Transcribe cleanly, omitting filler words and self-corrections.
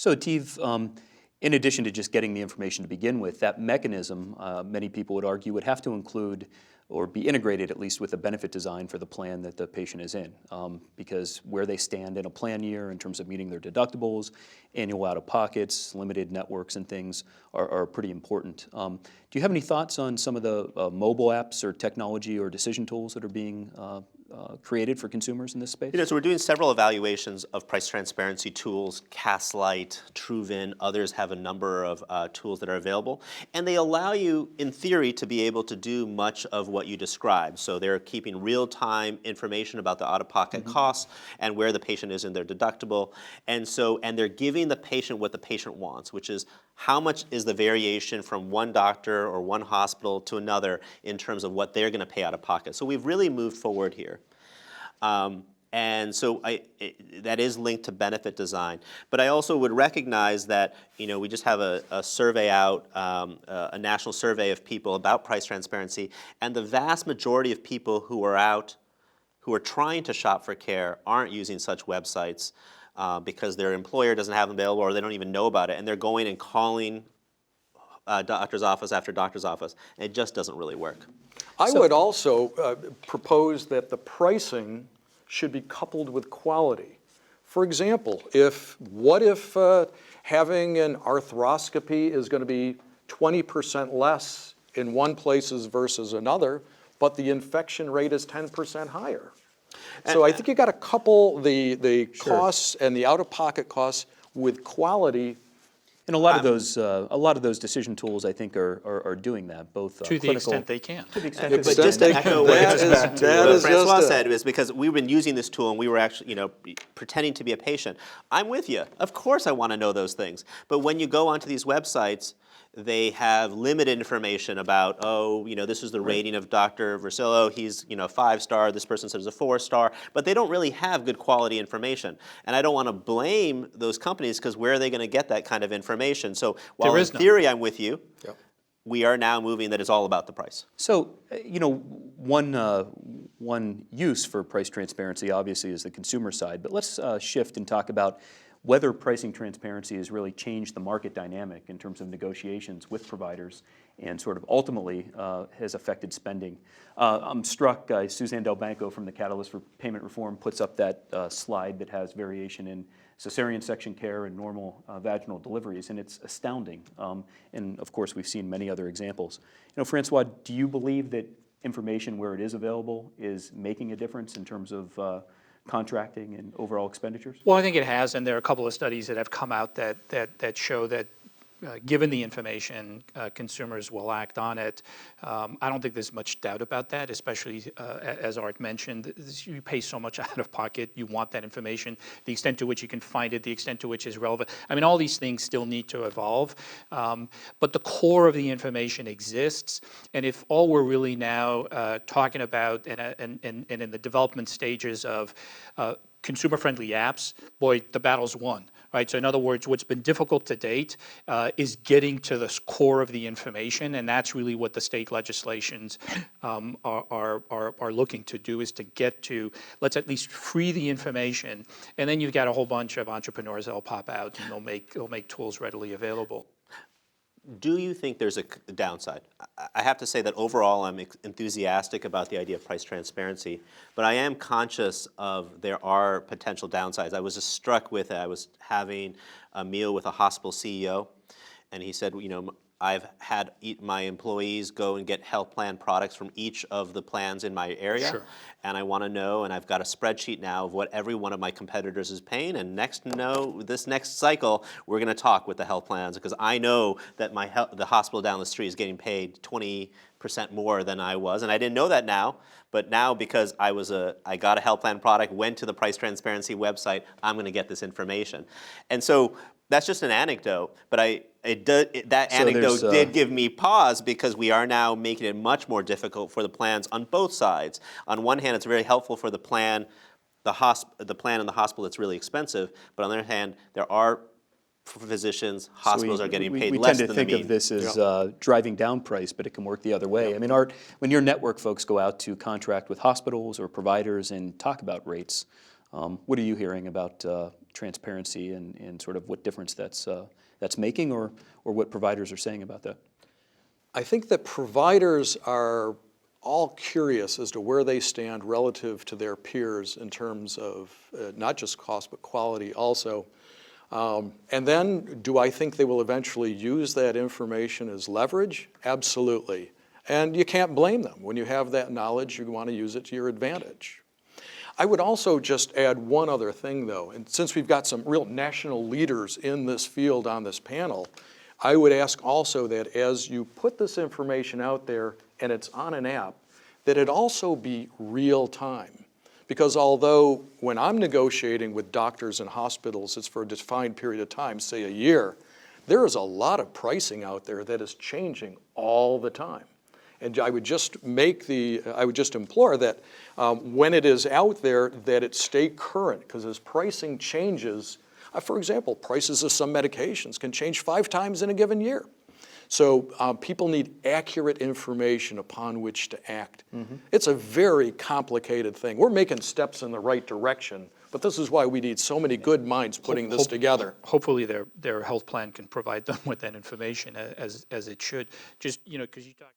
So Ateev, in addition to just getting the information to begin with, that mechanism, many people would argue, would have to include or be integrated at least with a benefit design for the plan that the patient is in, because where they stand in a plan year in terms of meeting their deductibles, annual out-of-pockets, limited networks and things are pretty important. Do you have any thoughts on some of the mobile apps or technology or decision tools that are being created for consumers in this space? So we're doing several evaluations of price transparency tools. Castlight, TrueVin, others have a number of tools that are available, and they allow you, in theory, to be able to do much of what you described. So they're keeping real-time information about the out-of-pocket costs and where the patient is in their deductible, and they're giving the patient what the patient wants, which is how much is the variation from one doctor or one hospital to another in terms of what they're going to pay out of pocket. So we've really moved forward here. And so that is linked to benefit design. But I also would recognize that we just have a survey out, a national survey of people about price transparency, and the vast majority of people who are out, who are trying to shop for care, aren't using such websites because their employer doesn't have them available or they don't even know about it, and they're going and calling doctor's office after doctor's office, and it just doesn't really work. I would also propose that the pricing should be coupled with quality. For example, what if having an arthroscopy is going to be 20% less in one places versus another, but the infection rate is 10% higher? So I think you got to couple the costs and the out-of-pocket costs with quality. And a lot of those decision tools, I think, are doing that, both to the extent they can. To the extent But just to echo what Francois said, is because we've been using this tool and we were actually, pretending to be a patient. I'm with you. Of course, I want to know those things. But when you go onto these websites, they have limited information about, this is the rating of Dr. Vercillo. He's, 5-star. This person says a 4-star. But they don't really have good quality information. And I don't want to blame those companies because where are they going to get that kind of information? So while in theory I'm with you, we are now moving that it's all about the price. So, one use for price transparency obviously is the consumer side. But let's shift and talk about whether pricing transparency has really changed the market dynamic in terms of negotiations with providers and sort of ultimately has affected spending. I'm struck, Suzanne Del Banco from the Catalyst for Payment Reform puts up that slide that has variation in cesarean section care and normal vaginal deliveries, and it's astounding. And of course, we've seen many other examples. Francois, do you believe that information where it is available is making a difference in terms of contracting and overall expenditures? Well, I think it has, and there are a couple of studies that have come out that show that given the information, consumers will act on it. I don't think there's much doubt about that, especially as Art mentioned, you pay so much out of pocket, you want that information, the extent to which you can find it, the extent to which is relevant. I mean, all these things still need to evolve, but the core of the information exists, and if all we're really now talking about and in the development stages of consumer-friendly apps, boy, the battle's won. Right? So in other words, what's been difficult to date is getting to the core of the information, and that's really what the state legislations are looking to do, is to get to, let's at least free the information, and then you've got a whole bunch of entrepreneurs that'll pop out and they'll make tools readily available. Do you think there's a downside? I have to say that overall I'm enthusiastic about the idea of price transparency, but I am conscious of there are potential downsides. I was just struck with it. I was having a meal with a hospital CEO, and he said, I've had my employees go and get health plan products from each of the plans in my area, and I want to know, and I've got a spreadsheet now of what every one of my competitors is paying, and this next cycle, we're going to talk with the health plans, because I know that the hospital down the street is getting paid 20% more than I was, and I didn't know that now, but now because I got a health plan product, went to the price transparency website, I'm going to get this information. And so that's just an anecdote, but that anecdote did give me pause, because we are now making it much more difficult for the plans on both sides. On one hand, it's very helpful for the plan in the hospital that's really expensive, but on the other hand, there are physicians, hospitals are getting paid less than the mean. We tend to think of this as driving down price, but it can work the other way. I mean, Art, when your network folks go out to contract with hospitals or providers and talk about rates, what are you hearing about transparency and sort of what difference that's making, or what providers are saying about that? I think that providers are all curious as to where they stand relative to their peers in terms of not just cost, but quality also. And then, do I think they will eventually use that information as leverage? Absolutely. And you can't blame them. When you have that knowledge, you want to use it to your advantage. I would also just add one other thing, though, and since we've got some real national leaders in this field on this panel, I would ask also that as you put this information out there and it's on an app, that it also be real time. Because although when I'm negotiating with doctors and hospitals, it's for a defined period of time, say a year, there is a lot of pricing out there that is changing all the time. And I would just implore that when it is out there, that it stay current, because as pricing changes, for example, prices of some medications can change 5 times in a given year. So people need accurate information upon which to act. Mm-hmm. It's a very complicated thing. We're making steps in the right direction, but this is why we need so many good minds putting this together. Hopefully their health plan can provide them with that information as it should. Just, because you talk.